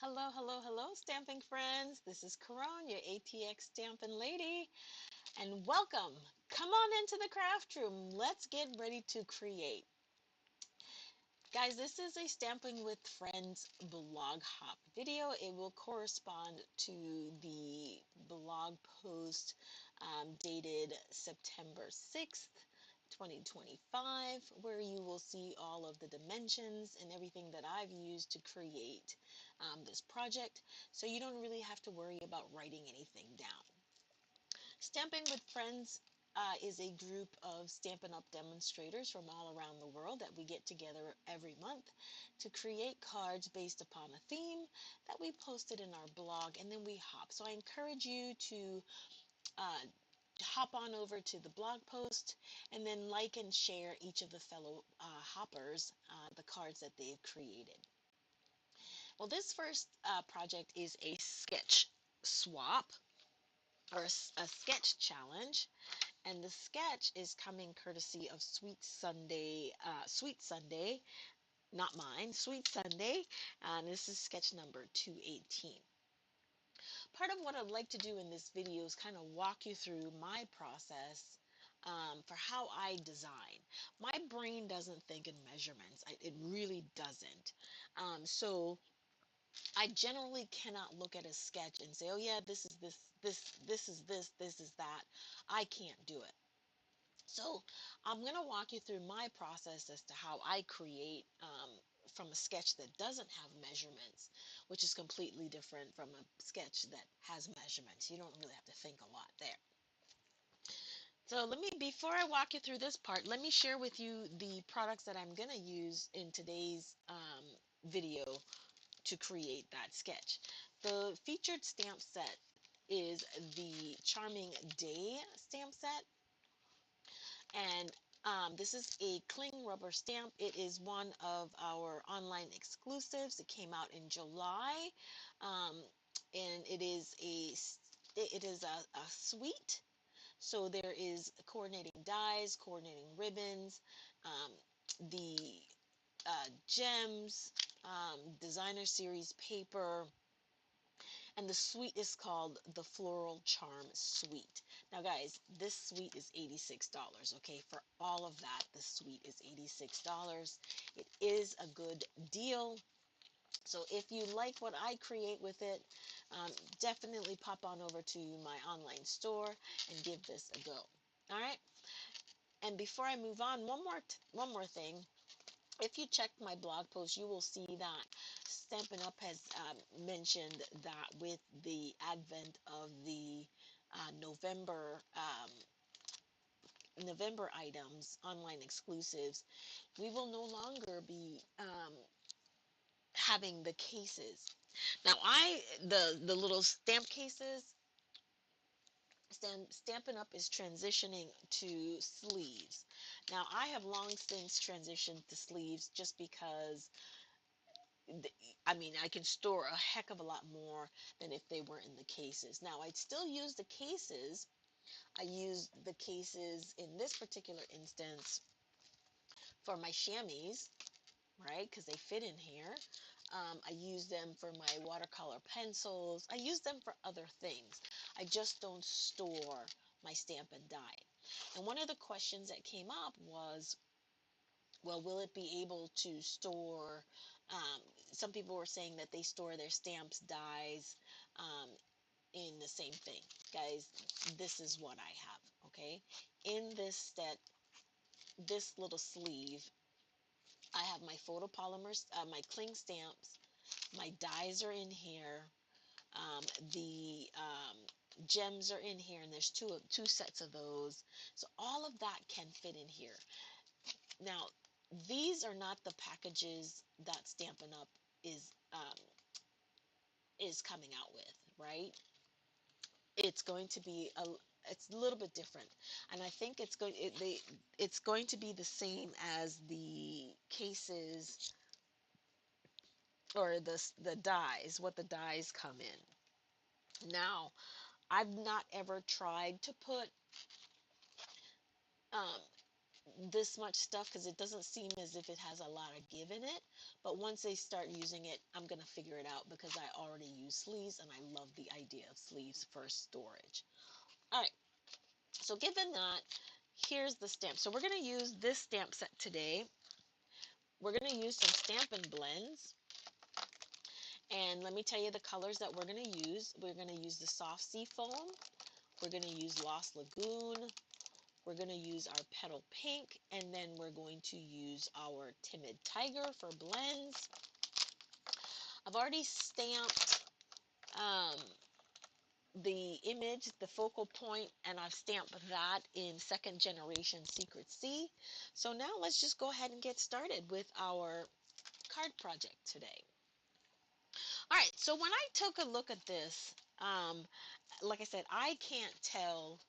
Hello, hello, hello, stamping friends. This is Caron, your ATX Stampin' Lady, and welcome. Come on into the craft room. Let's get ready to create. Guys, this is a Stamping with Friends blog hop video. It will correspond to the blog post dated September 6th. 2025, where you will see all of the dimensions and everything that I've used to create this project, so you don't really have to worry about writing anything down. Stamping with Friends is a group of Stampin' Up demonstrators from all around the world that we get together every month to create cards based upon a theme that we posted in our blog, and then we hop. So I encourage you to uh, hop on over to the blog post and then like and share each of the fellow hoppers the cards that they've created. Well, this first project is a sketch swap or a sketch challenge, and the sketch is coming courtesy of Sweet Sunday, not mine, Sweet Sunday, and this is sketch number 218. Part of what I'd like to do in this video is kind of walk you through my process for how I design. My brain doesn't think in measurements. It really doesn't. So I generally cannot look at a sketch and say, oh yeah, this is this is that. I can't do it. So I'm going to walk you through my process as to how I create from a sketch that doesn't have measurements, which is completely different from a sketch that has measurements. You don't really have to think a lot there. So before I walk you through this part, let me share with you the products that I'm going to use in today's video to create that sketch. The featured stamp set is the Charming Day stamp set, and this is a cling rubber stamp. It is one of our online exclusives. It came out in July, um, and it is a suite. So there is coordinating dies, coordinating ribbons, um, the gems, designer series paper, and the suite is called the Floral Charm Suite. Now guys, this suite is $86, okay? For all of that, the suite is $86. It is a good deal. So if you like what I create with it, definitely pop on over to my online store and give this a go. All right? And before I move on, one more thing. If you check my blog post, you will see that Stampin' Up has mentioned that with the advent of the November items, online exclusives, we will no longer be having the cases. Now, the little stamp cases, Stampin' Up is transitioning to sleeves. Now, I have long since transitioned to sleeves just because I mean, I can store a heck of a lot more than if they were in the cases. Now, I'd still use the cases. I used the cases in this particular instance for my chamois, right? Because they fit in here. I use them for my watercolor pencils. I use them for other things. I just don't store my stamp and die. And one of the questions that came up was, well, will it be able to store, some people were saying that they store their stamps, dies, um, in the same thing. Guys, this is what I have, okay? In this set, this little sleeve, I have my photopolymers, my cling stamps, my dies are in here, the gems are in here, and there's two sets of those. So all of that can fit in here. Now, these are not the packages that Stampin' Up is coming out with, right? It's going to be it's a little bit different, and I think it's going to be the same as the cases or the dies, what the dies come in. Now, I've not ever tried to put um, this much stuff because it doesn't seem as if it has a lot of give in it. But once they start using it, I'm going to figure it out because I already use sleeves and I love the idea of sleeves for storage. All right, so given that, here's the stamp. So we're going to use this stamp set today. We're going to use some Stampin' Blends. And let me tell you the colors that we're going to use. We're going to use the Soft Sea Foam. We're going to use Lost Lagoon. We're going to use our Petal Pink, and then we're going to use our Timid Tiger for blends. I've already stamped the image, the focal point, and I've stamped that in second generation Secret Sea. So now let's just go ahead and get started with our card project today. All right, so when I took a look at this, like I said, I can't tell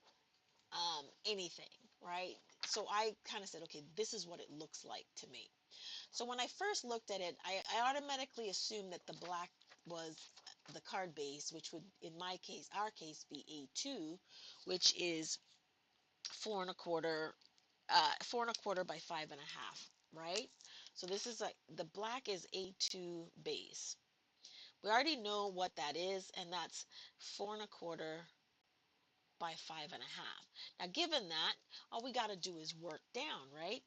anything, right? So I kind of said, okay, this is what it looks like to me. So when I first looked at it, I automatically assumed that the black was the card base, which would, in my case, our case, be A2, which is 4 1/4, 4 1/4 by 5 1/2, right? So this is like the black is A2 base. We already know what that is, and that's 4 1/4 by 5 1/2. Now, given that, all we got to do is work down, right?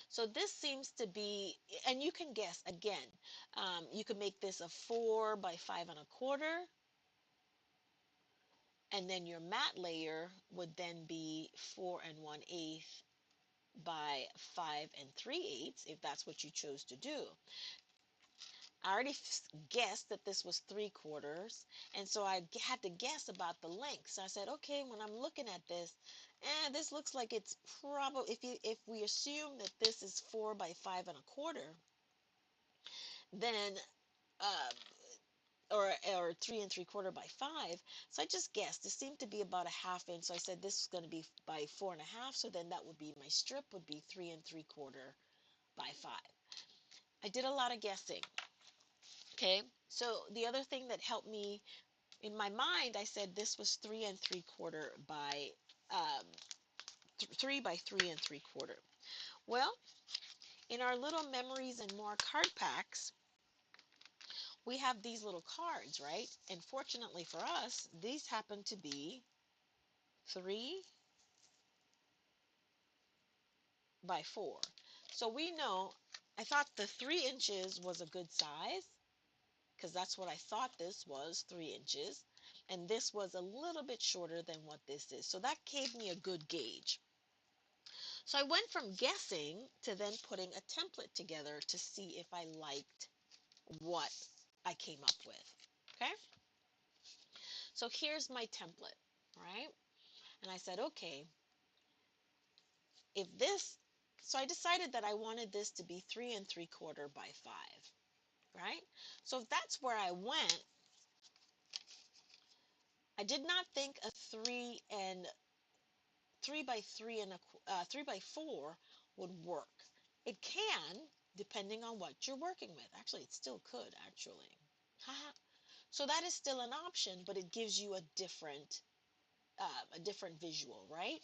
So this seems to be, and you can guess again, you could make this a 4 by 5 1/4, and then your matte layer would then be 4 1/8 by 5 3/8, if that's what you chose to do. I already guessed that this was 3/4, and so I had to guess about the length. So I said, okay, when I'm looking at this, this looks like it's probably, if we assume that this is 4 by 5 1/4, then uh, or 3 3/4 by 5. So I just guessed. It seemed to be about a half inch. So I said this is going to be by 4 1/2. So then that would be my strip would be 3 3/4 by 5. I did a lot of guessing. Okay. So the other thing that helped me in my mind, I said this was 3 3/4 by 3 by 3 3/4. Well, in our little memories and more card packs, we have these little cards, right? And fortunately for us, these happen to be 3 by 4. So we know, I thought the 3 inches was a good size because that's what I thought this was, 3 inches. And this was a little bit shorter than what this is. So that gave me a good gauge. So I went from guessing to then putting a template together to see if I liked what I came up with. Okay? So here's my template, right? And I said, okay, if this, so I decided that I wanted this to be 3 3/4 by 5, right? So if that's where I went, I did not think a 3 by 4 would work. It can, depending on what you're working with. Actually, it still could, actually. So that is still an option, but it gives you a different visual, right?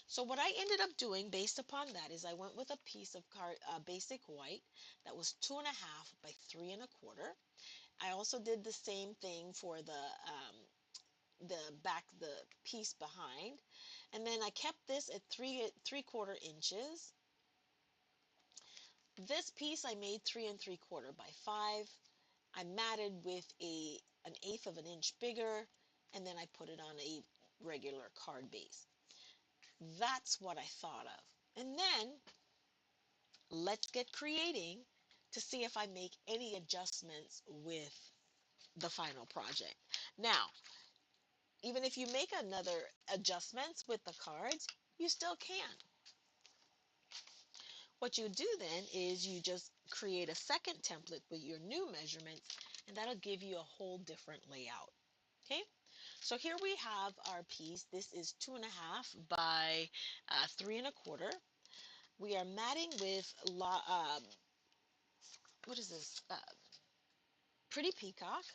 So what I ended up doing based upon that is I went with a piece of basic white that was 2 1/2 by 3 1/4. I also did the same thing for the piece behind, and then I kept this at 3 3/4 inches. This piece I made 3 3/4 by 5. I matted with an eighth of an inch bigger, and then I put it on a regular card base. That's what I thought of. And then let's get creating to see if I make any adjustments with the final project. Now, even if you make another adjustments with the cards, you still can. What you do then is you just create a second template with your new measurements, and that'll give you a whole different layout. Okay, so here we have our piece. This is 2 1/2 by 3 1/4. We are matting with what is this? Pretty Peacock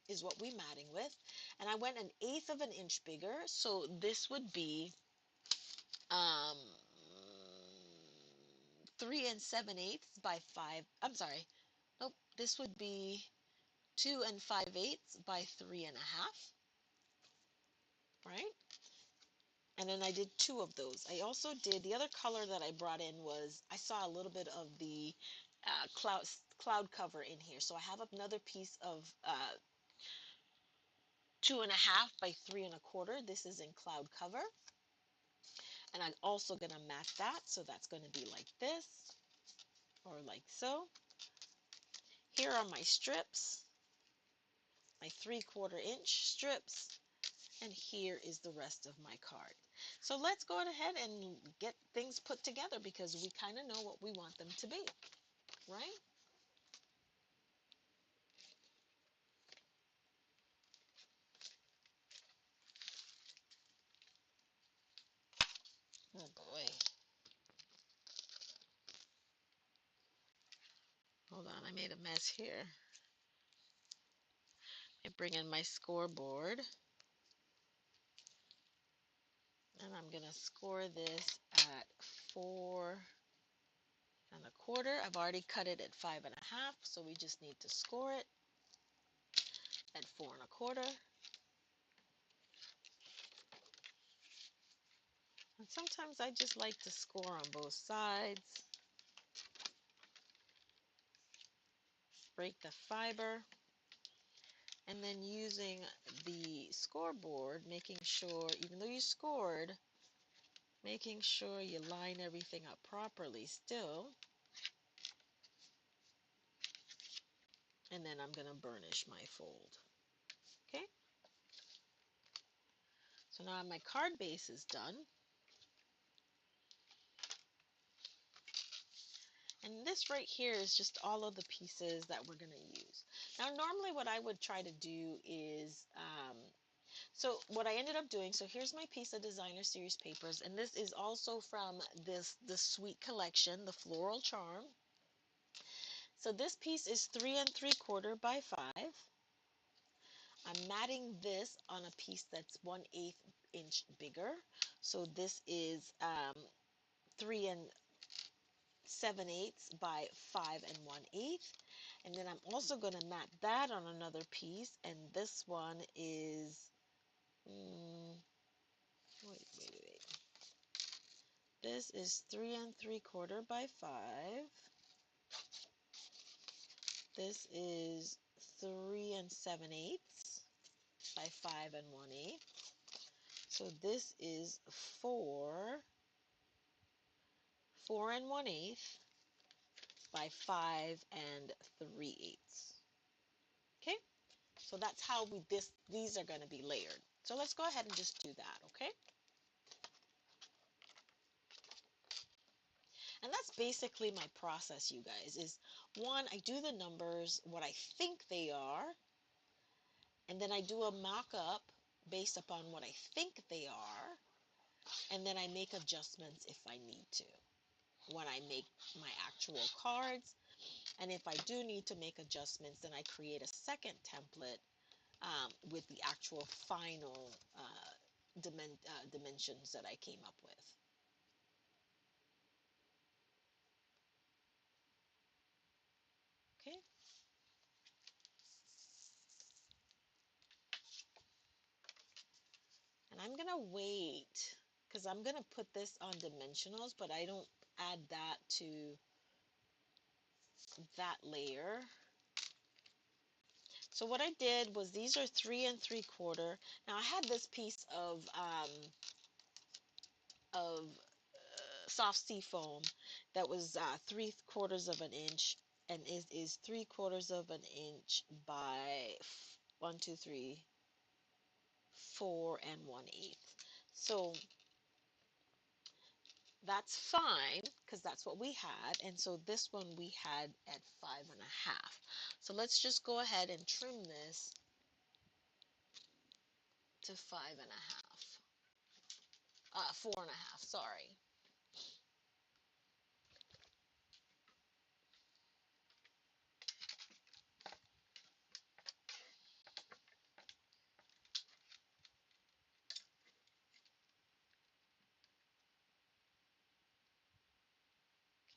is what we're matting with, and I went an eighth of an inch bigger. So this would be um, 3 7/8 by 5. I'm sorry. Nope. This would be 2 5/8 by 3.5. Right? And then I did two of those. I also did, the other color that I brought in was, I saw a little bit of the cloud cover in here. So I have another piece of 2.5 by 3.25. This is in cloud cover. And I'm also going to mat that. So that's going to be like this or like so. Here are my strips, my 3/4 inch strips. And here is the rest of my card. So let's go ahead and get things put together because we kind of know what we want them to be, right? Oh boy. Hold on, I made a mess here. I bring in my scoreboard and I'm gonna score this at 4.25. I've already cut it at 5.5, so we just need to score it at 4.25. And sometimes I just like to score on both sides. Break the fiber. And then using the scoreboard, making sure, even though you scored, making sure you line everything up properly still. And then I'm going to burnish my fold. Okay? So now my card base is done. And this right here is just all of the pieces that we're going to use. Now, normally what I would try to do is, so what I ended up doing, so here's my piece of designer series papers, and this is also from the Sweet collection, the Floral Charm. So this piece is 3 3/4 by 5. I'm matting this on a piece that's 1/8 inch bigger. So this is 3 7/8 by 5 1/8. And then I'm also going to mat that on another piece. And this one is, wait. This is 3 3/4 by 5. This is 3 7/8 by 5 1/8. So this is 4 1/8 by 5 3/8. Okay, so that's how these are going to be layered. So let's go ahead and just do that. Okay, and that's basically my process, you guys. Is one, I do the numbers what I think they are, and then I do a mock-up based upon what I think they are, and then I make adjustments if I need to when I make my actual cards. And if I do need to make adjustments, then I create a second template with the actual final dimensions that I came up with. Okay. And I'm going to wait because I'm going to put this on dimensionals, but I don't add that to that layer. So what I did was these are 3 3/4. Now I had this piece of soft sea foam that was 3/4 of an inch, and is 3/4 of an inch by 1 2 3 4 1/8. So that's fine because that's what we had, and so this one we had at 5.5. So let's just go ahead and trim this to 5.5. 4.5, sorry.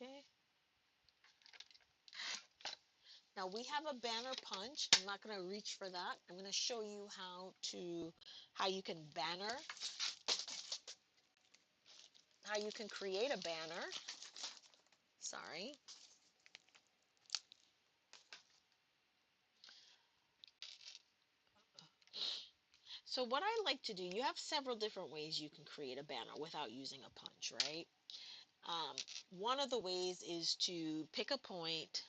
Okay. Now we have a banner punch. I'm not going to reach for that. I'm going to show you how you can create a banner. Sorry. So what I like to do, you have several different ways you can create a banner without using a punch, right? One of the ways is to pick a point,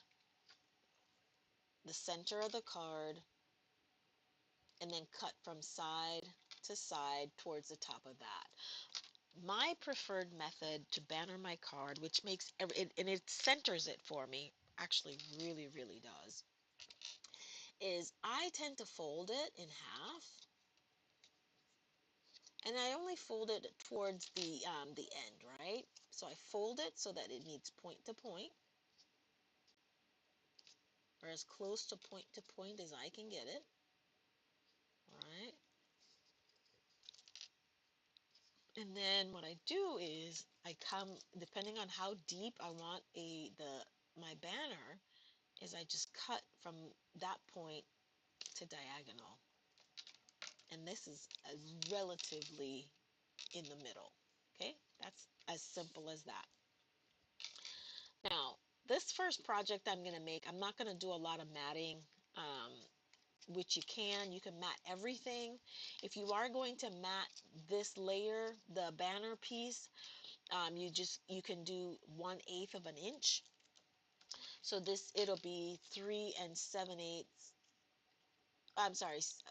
the center of the card, and then cut from side to side towards the top of that. My preferred method to banner my card, which makes it, and it centers it for me, actually really, really does, is I tend to fold it in half, and I only fold it towards the end, right? So I fold it so that it needs point to point, or as close to point as I can get it. All right. And then what I do is I come, depending on how deep I want my banner, is I just cut from that point to diagonal. And this is relatively in the middle. Okay, that's as simple as that. Now, this first project I'm going to make, I'm not going to do a lot of matting, um, which you can. You can mat everything. If you are going to mat this layer, the banner piece, you can do 1/8 of an inch. So it'll be 3 7/8. I'm sorry, it's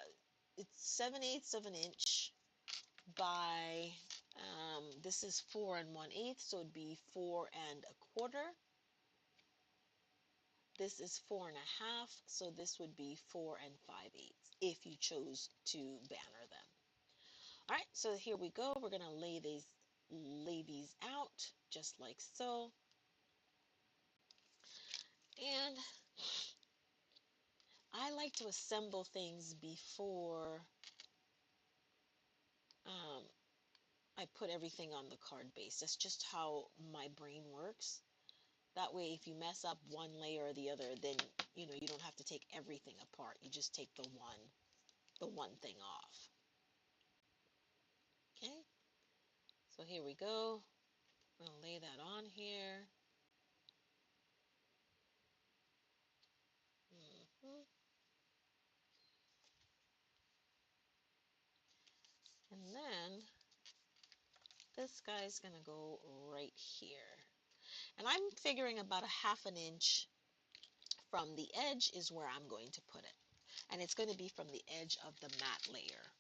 7/8 of an inch by this is 4 1/8, so it'd be 4 1/4. This is 4 1/2, so this would be 4 5/8 if you chose to banner them. All right, so here we go. We're gonna lay these out just like so, and I like to assemble things before um, I put everything on the card base. That's just how my brain works. That way, if you mess up one layer or the other, then you don't have to take everything apart. You just take the one thing off. Okay, so here we go. I'm gonna lay that on here. Mhm. And then this guy's gonna go right here. And I'm figuring about a 1/2 inch from the edge is where I'm going to put it. And it's going to be from the edge of the matte layer.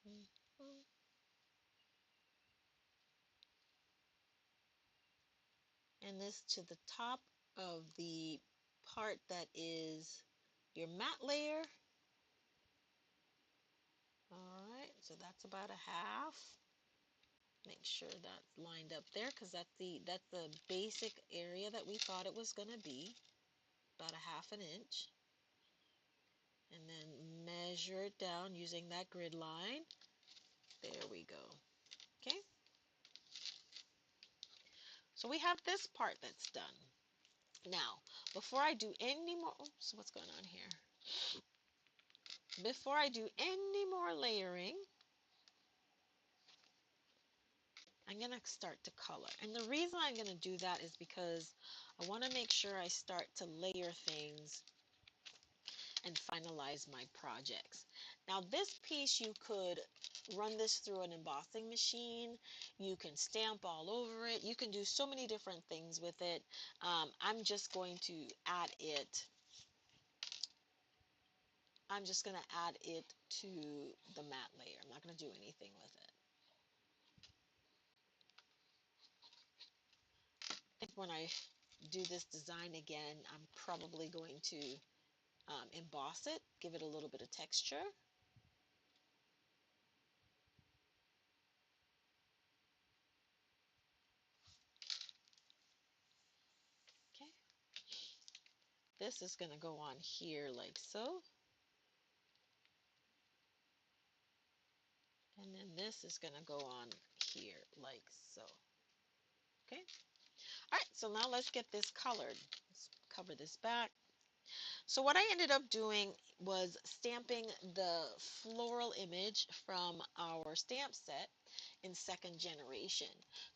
Mhm. And this to the top of the part that is your matte layer. All right, so that's about a 1/2. Make sure that's lined up there because that's the basic area that we thought it was going to be, about a 1/2 inch. And then measure it down using that grid line. There we go. Okay, so we have this part that's done. Now, before I do any more, oops, what's going on here? Before I do any more layering, I'm going to start to color. And the reason I'm going to do that is because I want to make sure I start to layer things and finalize my projects. Now, this piece, you could run this through an embossing machine. You can stamp all over it. You can do so many different things with it. I'm just going to add it. I'm just going to add it to the matte layer. I'm not going to do anything with it. I think when I do this design again, I'm probably going to emboss it, give it a little bit of texture. This is going to go on here like so. And then this is going to go on here like so. Okay. All right, so now let's get this colored. Let's cover this back. So what I ended up doing was stamping the floral image from our stamp set in second generation.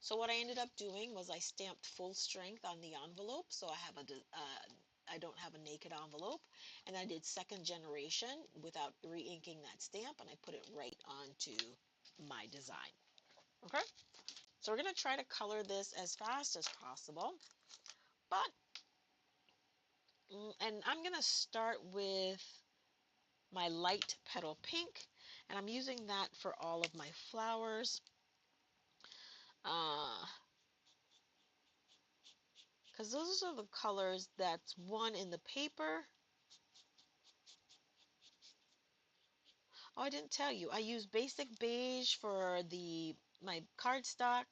So what I ended up doing was I stamped full strength on the envelope, so I don't have a naked envelope, and I did second generation without re-inking that stamp, and I put it right onto my design. Okay, so we're going to try to color this as fast as possible, but and I'm going to start with my light petal pink, and I'm using that for all of my flowers. Because those are the colors that's one in the paper. Oh, I didn't tell you. I use basic beige for my cardstock.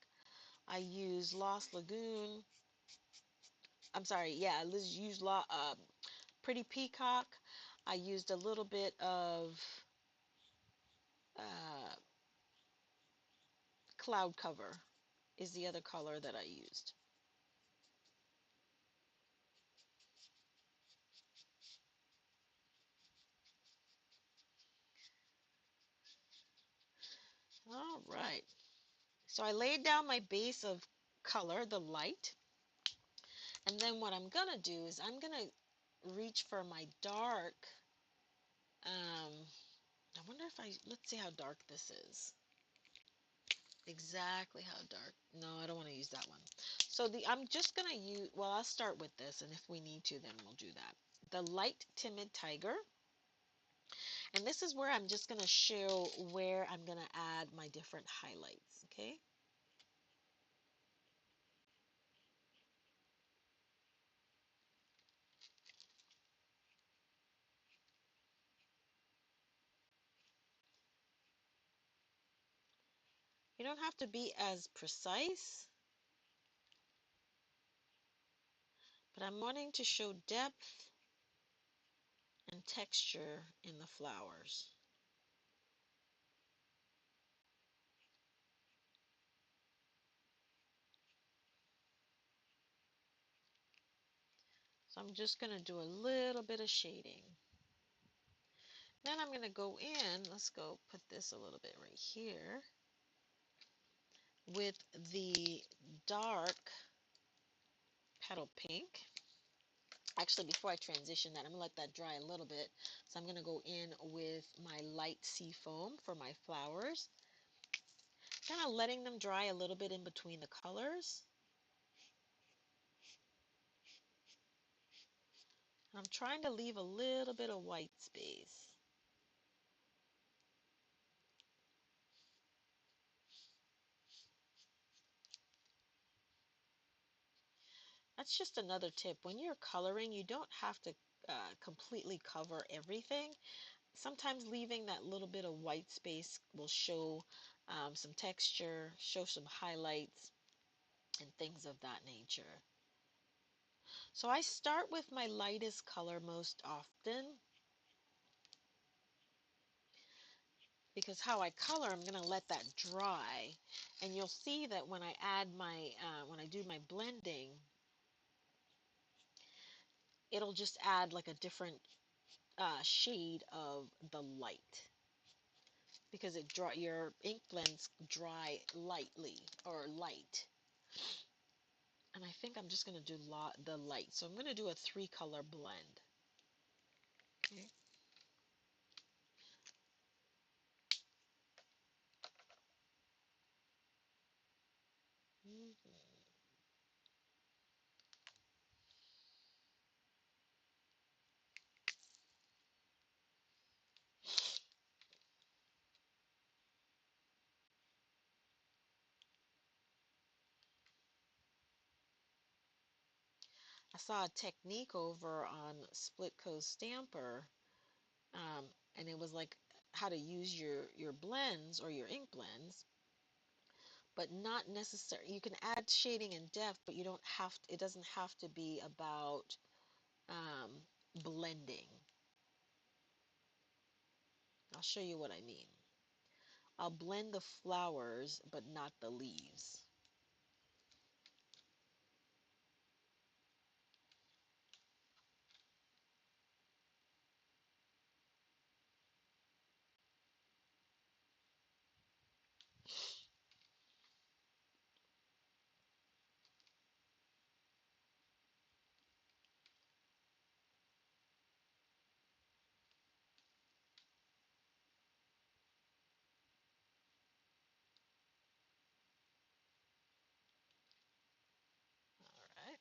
I use Lost Lagoon. I'm sorry, yeah, let's use Pretty Peacock. I used a little bit of uh, Cloud Cover is the other color that I used. All right. So I laid down my base of color, the light. And then what I'm going to do is I'm going to reach for my dark. Um, I wonder if let's see how dark this is. Exactly how dark. No, I don't want to use that one. So I'm just going to use, well, I'll start with this, and if we need to, then we'll do that. The Light Timid Tiger. And this is where I'm just going to show where I'm going to add my different highlights, okay? You don't have to be as precise, but I'm wanting to show depth and texture in the flowers. So I'm just going to do a little bit of shading. Then I'm going to go in, let's go put this a little bit right here, with the dark petal pink. Actually, before I transition that, I'm going to let that dry a little bit. So I'm going to go in with my light sea foam for my flowers. Kind of letting them dry a little bit in between the colors. I'm trying to leave a little bit of white space. That's just another tip. When you're coloring, you don't have to completely cover everything. Sometimes leaving that little bit of white space will show some texture, show some highlights, and things of that nature. So I start with my lightest color most often, because how I color, I'm going to let that dry. And you'll see that when I add when I do my blending, it'll just add like a different shade of the light, because your ink blends dry lightly or light. And I think I'm just going to do the light. So I'm going to do a 3-color blend. Okay. Mhm. I saw a technique over on Split Coast Stamper, um, and it was like how to use your blends or your ink blends, but not necessarily. You can add shading and depth, but you don't have to, it doesn't have to be about um, blending. I'll show you what I mean. I'll blend the flowers, but not the leaves. All right.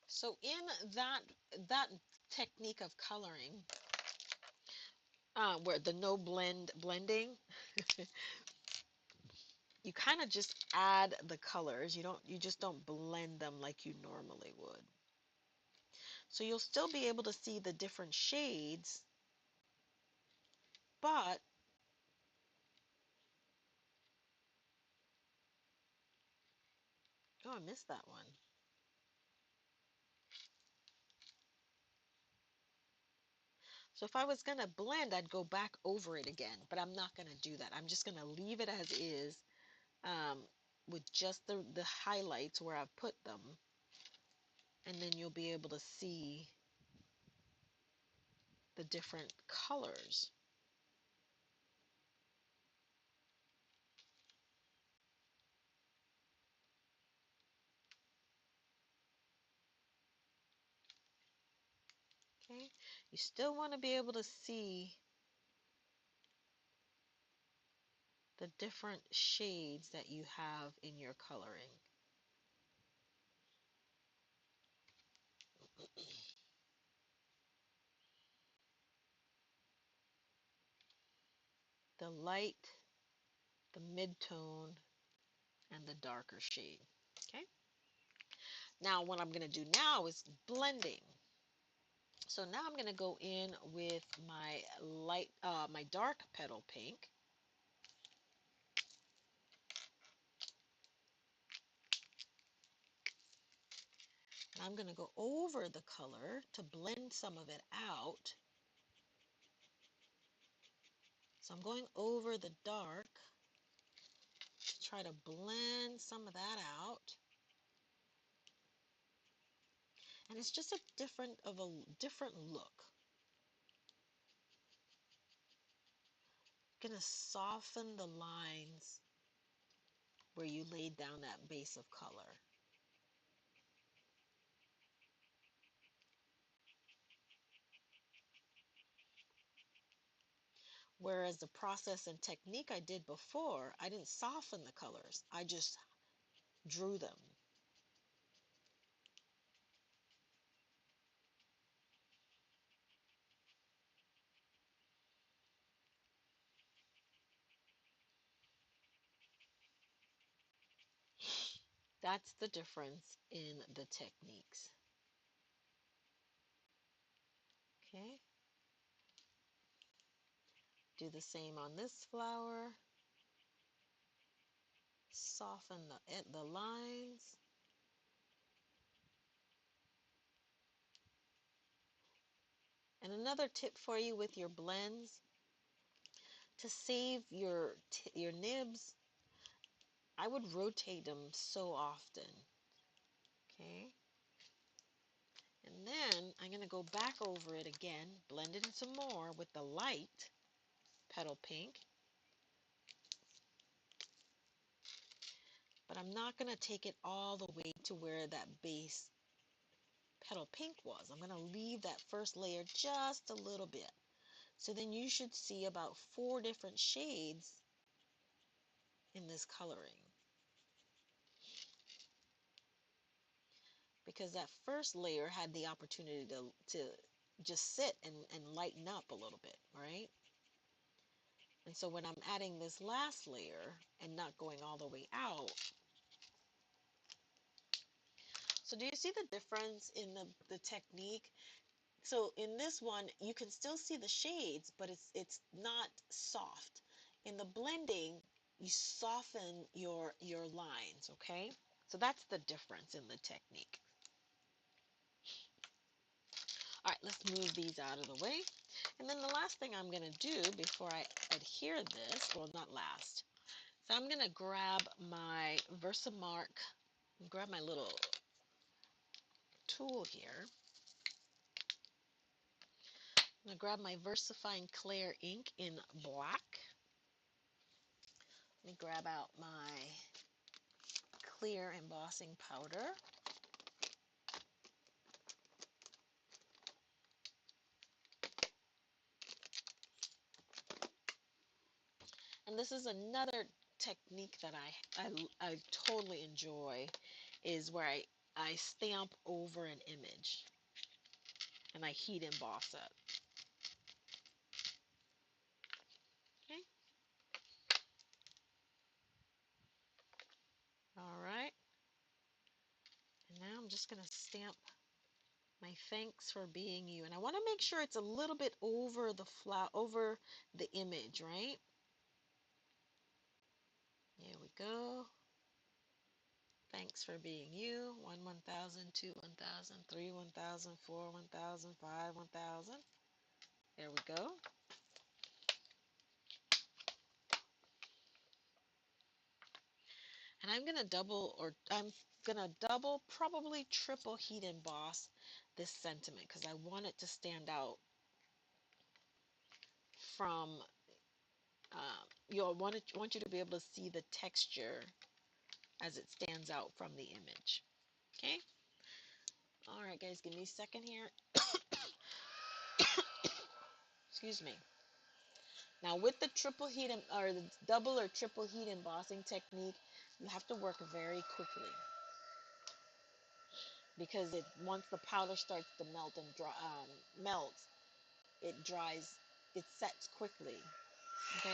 So in that technique of coloring, where the no blending, you kind of just add the colors. You just don't blend them like you normally would. So you'll still be able to see the different shades, but oh, I missed that one. So if I was going to blend, I'd go back over it again, but I'm not going to do that. I'm just going to leave it as is, with just the highlights where I've put them, and then you'll be able to see the different colors. Okay, you still want to be able to see the different shades that you have in your coloring. The light, the mid-tone, and the darker shade. Okay, now what I'm going to do now is blending. So now I'm going to go in with my my dark petal pink. And I'm going to go over the color to blend some of it out. So I'm going over the dark to try to blend some of that out. And it's just a different look. Going to soften the lines where you laid down that base of color. Whereas the process and technique I did before, I didn't soften the colors. I just drew them. That's the difference in the techniques. Okay, do the same on this flower. Soften the lines. And another tip for you with your blends, to save your nibs, I would rotate them so often. Okay, and then I'm going to go back over it again, blend it in some more with the light petal pink. But I'm not going to take it all the way to where that base petal pink was. I'm going to leave that first layer just a little bit. So then you should see about 4 different shades in this coloring. Because that first layer had the opportunity to just sit and lighten up a little bit, right? And so when I'm adding this last layer and not going all the way out, so do you see the difference in the technique? So in this one, you can still see the shades, but it's not soft. In the blending, you soften your lines, okay? So that's the difference in the technique. All right, let's move these out of the way. And then the last thing I'm going to do before I adhere this, well, not last, so I'm going to grab my Versamark, grab my little tool here. I'm going to grab my VersaFine Clear ink in black. Let me grab out my clear embossing powder. And this is another technique that I totally enjoy, is where I stamp over an image and I heat emboss it. Okay. All right. And now I'm just going to stamp my thanks for being you. And I want to make sure it's a little bit over the over the image, right? Here we go. Thanks for being you. 1, 1,000, 2, 1,000, 3, 1,000, 4, 1,000, 5, 1,000. There we go. And I'm going to double, probably triple heat emboss this sentiment because I want it to stand out from, want you to be able to see the texture as it stands out from the image. Okay? All right, guys, give me a second here. Excuse me. Now, with the or the double or triple heat embossing technique, you have to work very quickly because once the powder starts to melt and melts, it dries, it sets quickly. Okay.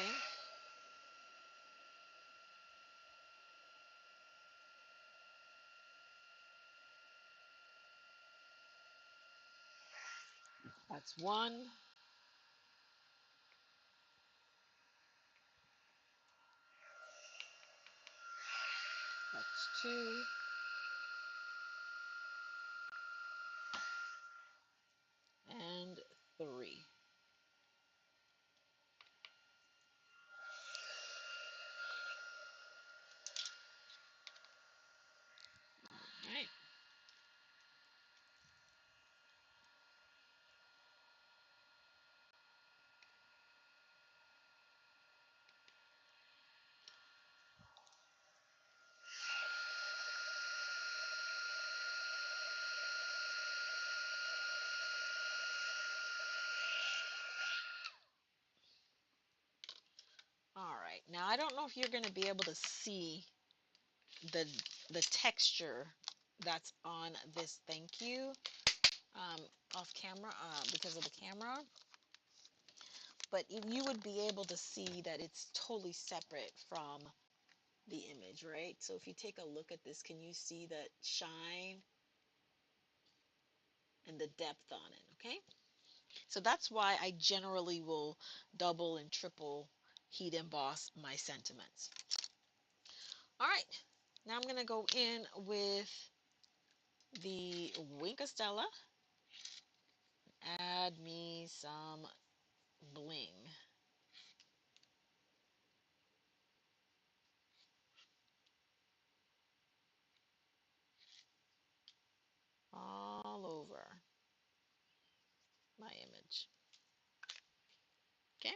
That's one. That's two. And three. All right. All right. Now, I don't know if you're going to be able to see the the texture that's on this thank you off camera because of the camera, but you would be able to see that it's totally separate from the image, right? So if you take a look at this, can you see that shine and the depth on it? Okay, so that's why I generally will double and triple heat emboss my sentiments. All right, now I'm going to go in with the Wink of Stella. Add me some bling. All over my image. Okay.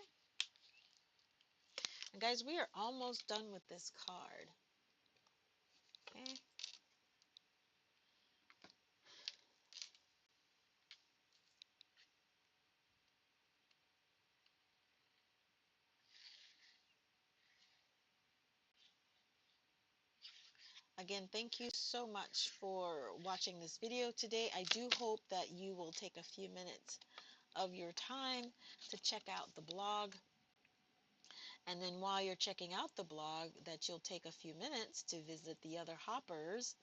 And guys, we are almost done with this card. Okay. Again, thank you so much for watching this video today. I do hope that you will take a few minutes of your time to check out the blog. And then while you're checking out the blog, that you'll take a few minutes to visit the other hoppers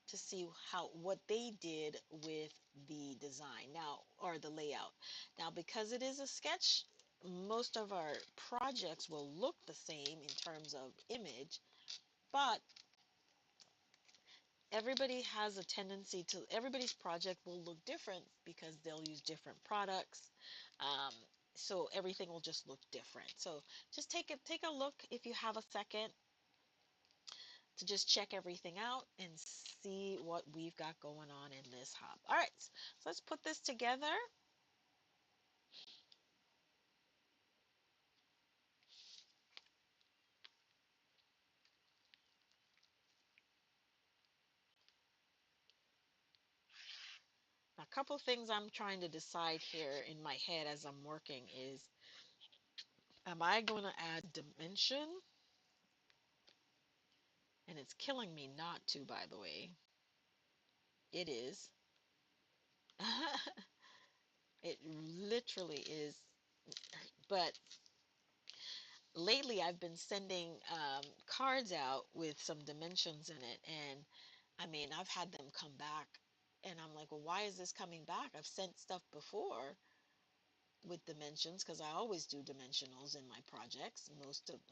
to see what they did with the design now, or the layout. Now, because it is a sketch, most of our projects will look the same in terms of image, but everybody has a tendency to, everybody's project will look different because they'll use different products. Um, so everything will just look different. So just take a look if you have a second to just check everything out and see what we've got going on in this hub. All right, so let's put this together. A couple things I'm trying to decide here in my head as I'm working is, am I going to add dimension? And it's killing me not to, by the way. It is. It literally is. But lately I've been sending cards out with some dimensions in it. And I mean, I've had them come back. And I'm like, well, why is this coming back? I've sent stuff before with dimensions because I always do dimensionals in my projects,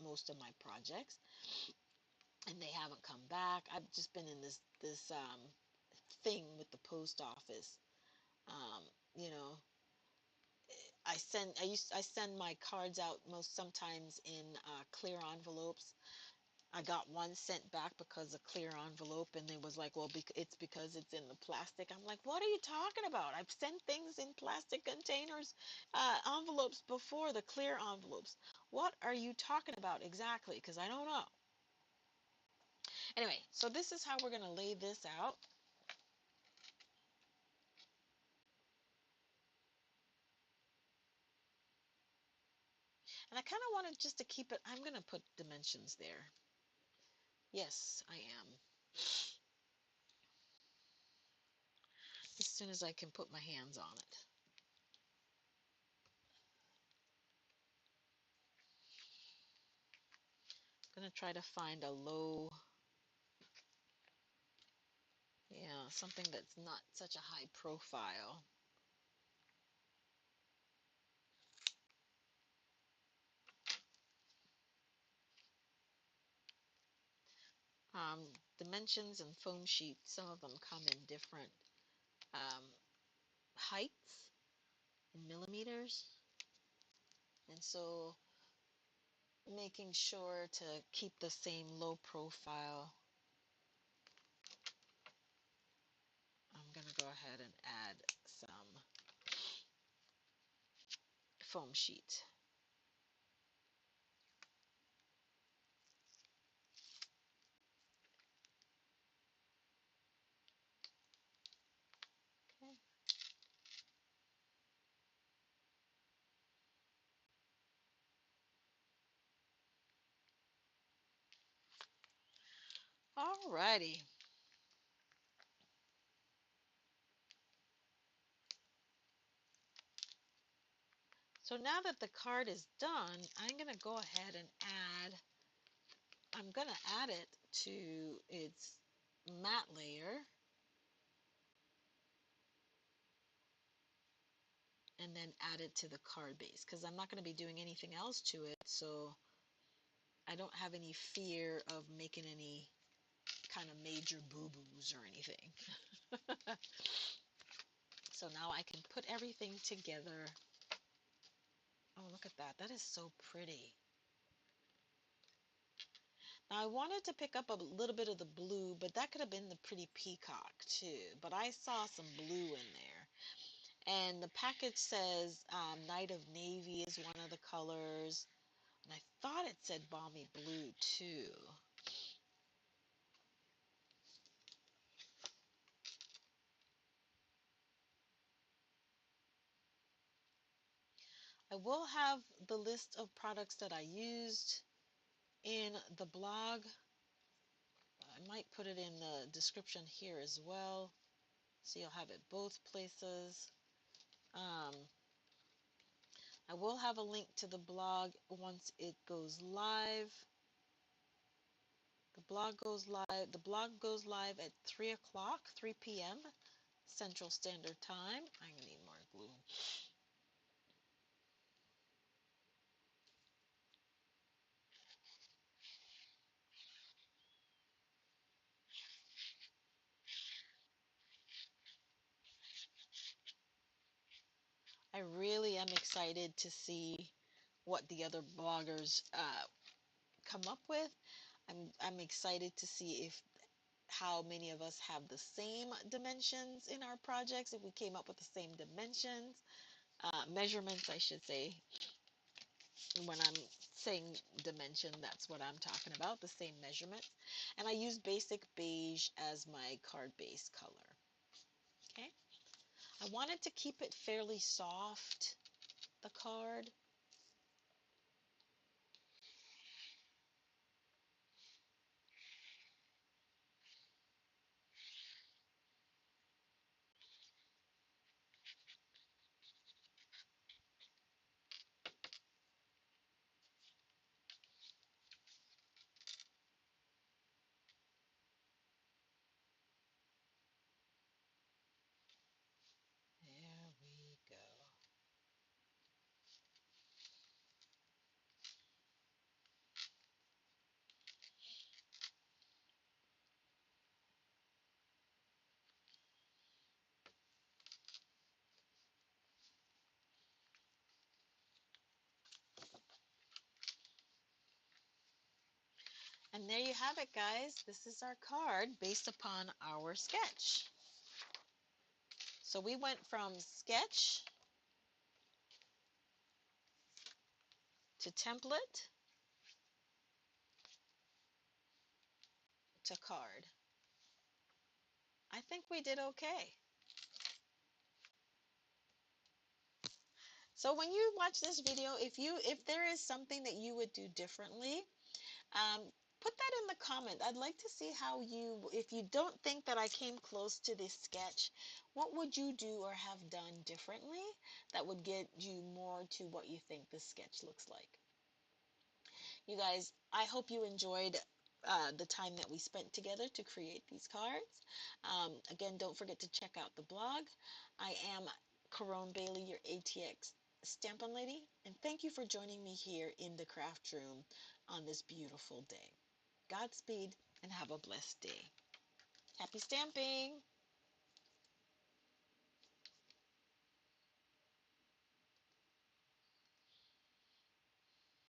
most of my projects, and they haven't come back. I've just been in this thing with the post office. Um, you know, I send my cards out most sometimes in clear envelopes. I got one sent back because of clear envelope, and they was like, well, it's because it's in the plastic. I'm like, what are you talking about? I've sent things in plastic containers, envelopes before, the clear envelopes. What are you talking about exactly? Because I don't know. Anyway, so this is how we're going to lay this out. And I kind of wanted just to keep it, I'm going to put dimensions there. Yes, I am. As soon as I can put my hands on it. I'm going to try to find a low, yeah, something that's not such a high profile. Um, Dimensions and foam sheets, some of them come in different um, heights in millimeters. And so making sure to keep the same low profile, I'm going to go ahead and add some foam sheet. Okay. Alrighty. So now that the card is done, I'm going to go ahead and I'm going to add it to its matte layer. And then add it to the card base because I'm not going to be doing anything else to it, so I don't have any fear of making any kind of major boo-boos or anything. So now I can put everything together. Oh, look at that. That is so pretty. Now I wanted to pick up a little bit of the blue, but that could have been the pretty peacock too. But I saw some blue in there. And the package says Night of Navy is one of the colors. And I thought it said Balmy Blue too. I will have the list of products that I used in the blog. I might put it in the description here as well, so you'll have it both places. Um, I will have a link to the blog once it goes live. The blog goes live. The blog goes live at 3 o'clock, 3 p.m. Central Standard Time. I'm gonna need more glue. I really am excited to see what the other bloggers come up with. I'm excited to see if how many of us have the same dimensions in our projects, if we came up with the same dimensions, measurements, I should say. When I'm saying dimension, that's what I'm talking about, the same measurements. And I use basic beige as my card base color. Okay. I wanted to keep it fairly soft, the card. There we go. And there you have it, guys. This is our card based upon our sketch. So we went from sketch to template to card. I think we did okay. So when you watch this video, if there is something that you would do differently, um, put that in the comment. I'd like to see how you, if you don't think that I came close to this sketch, what would you do or have done differently that would get you more to what you think this sketch looks like? You guys, I hope you enjoyed the time that we spent together to create these cards. Again, don't forget to check out the blog. I am Caron Bailey, your ATX Stampin' Lady, and thank you for joining me here in the craft room on this beautiful day. Godspeed and have a blessed day. Happy stamping!